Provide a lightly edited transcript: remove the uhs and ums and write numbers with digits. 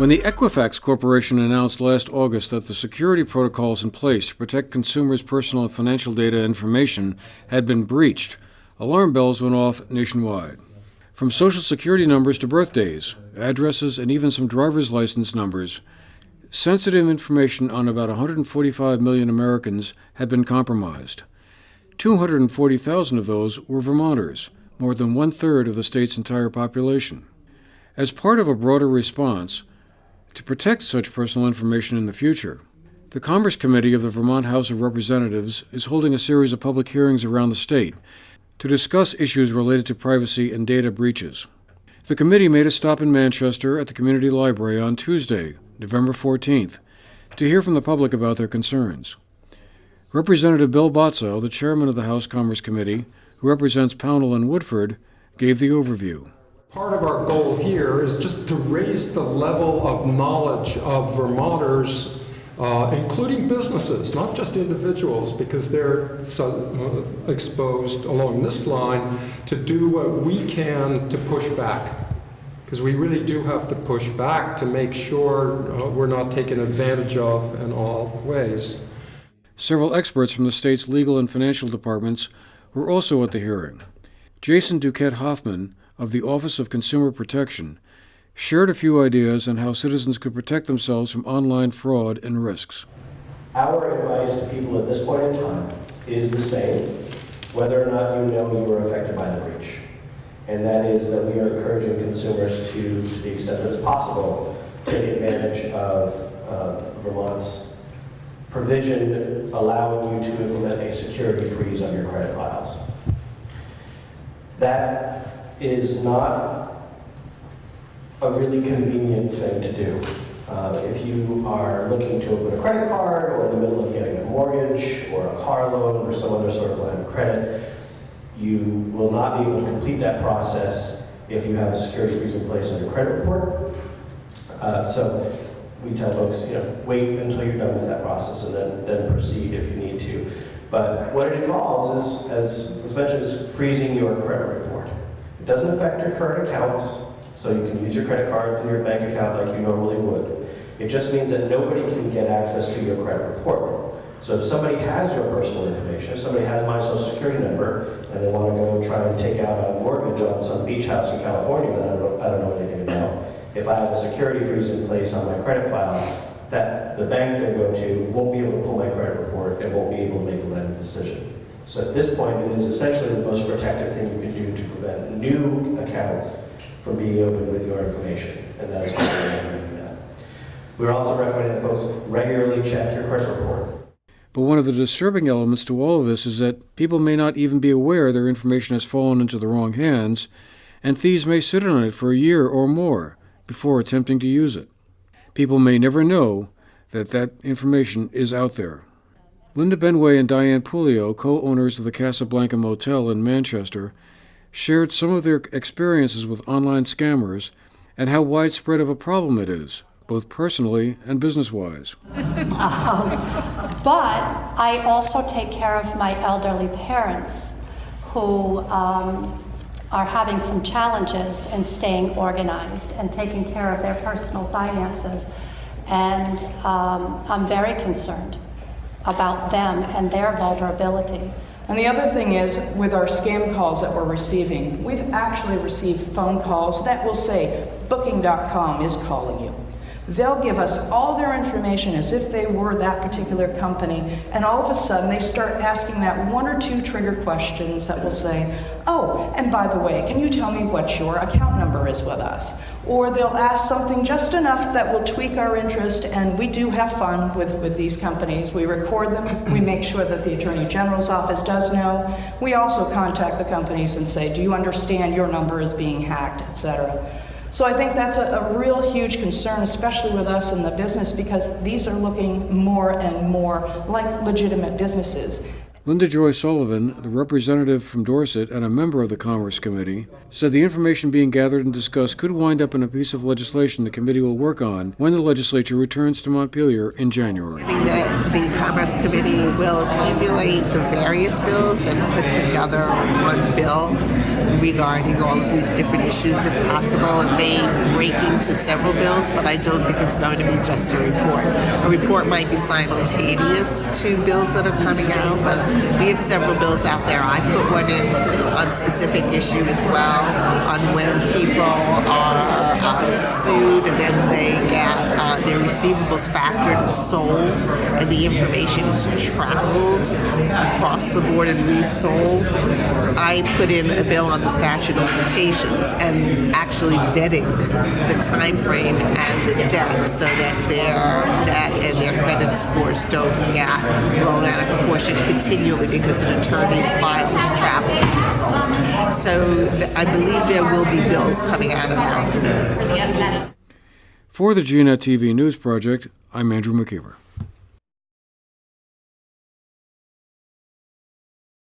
When the Equifax Corporation announced last August that the security protocols in place to protect consumers' personal and financial data information had been breached, alarm bells went off nationwide. From Social Security numbers to birthdays, addresses, and even some driver's license numbers, sensitive information on about 145 million Americans had been compromised. 240,000 of those were Vermonters, more than one-third of the state's entire population. As part of a broader response to protect such personal information in the future, the Commerce Committee of the Vermont House of Representatives is holding a series of public hearings around the state to discuss issues related to privacy and data breaches. The committee made a stop in Manchester at the Community Library on Tuesday, November 14th, to hear from the public about their concerns. Representative Bill Botso, the chairman of the House Commerce Committee, who represents Pownell and Woodford, gave the overview. Part of our goal here is just to raise the level of knowledge of Vermonters, including businesses, not just individuals, because they're so exposed along this line, to do what we can to push back. Because we really do have to push back to make sure we're not taken advantage of in all ways. Several experts from the state's legal and financial departments were also at the hearing. Jason Duquette Hoffman of the Office of Consumer Protection shared a few ideas on how citizens could protect themselves from online fraud and risks. Our advice to people at this point in time is the same, whether or not you know you were affected by the breach. And that is that we are encouraging consumers to the extent that it's possible, take advantage of Vermont's provision allowing you to implement a security freeze on your credit files. That is not a really convenient thing to do. If you are looking to open a credit card or in the middle of getting a mortgage or a car loan or some other sort of line of credit, you will not be able to complete that process if you have a security freeze in place on your credit report. So we tell folks, wait until you're done with that process and then proceed if you need to. But what it involves is, as was mentioned, is freezing your credit report. It doesn't affect your current accounts, so you can use your credit cards and your bank account like you normally would. It just means that nobody can get access to your credit report. So if somebody has your personal information, if somebody has my social security number, and they want to go try and take out a mortgage on some beach house in California that I don't know anything about, if I have a security freeze in place on my credit file, that the bank they go to won't be able to pull my credit report and won't be able to make a lending decision. So at this point, it is essentially the most protective thing you can do to prevent new accounts from being opened with your information, and that is why we're recommending that. We're also recommending that folks regularly check your credit report. But one of the disturbing elements to all of this is that people may not even be aware their information has fallen into the wrong hands, and thieves may sit on it for a year or more before attempting to use it. People may never know that information is out there. Linda Benway and Diane Pulio, co-owners of the Casablanca Motel in Manchester, shared some of their experiences with online scammers and how widespread of a problem it is, both personally and business-wise. But I also take care of my elderly parents who are having some challenges in staying organized and taking care of their personal finances. And I'm very concerned about them and their vulnerability. And the other thing is, with our scam calls that we're receiving, we've actually received phone calls that will say, Booking.com is calling you. They'll give us all their information as if they were that particular company, and all of a sudden they start asking that one or two trigger questions that will say, oh, and by the way, can you tell me what your account number is with us? Or they'll ask something just enough that will tweak our interest, and we do have fun with these companies. We record them, we make sure that the Attorney General's office does know. We also contact the companies and say, do you understand your number is being hacked, etc. So I think that's a real huge concern, especially with us in the business, because these are looking more and more like legitimate businesses. Linda Joy Sullivan, the representative from Dorset and a member of the Commerce Committee, said the information being gathered and discussed could wind up in a piece of legislation the committee will work on when the legislature returns to Montpelier in January. The Commerce Committee will accumulate the various bills and put together one bill regarding all of these different issues if possible. It may break into several bills, but I don't think it's going to be just a report. A report might be simultaneous to bills that are coming out, but we have several bills out there. I put one in on specific issue as well, on when people are sued and then they get their receivables factored and sold, and the information is traveled across the board and resold. I put in a bill on the statute of limitations and actually vetting the time frame and the debt so that their debt and their credit scores don't get blown out of proportion continually because an attorney's files travel and sold. So I believe there will be bills coming out of our committee. For the GNet TV News Project, I'm Andrew McKeever.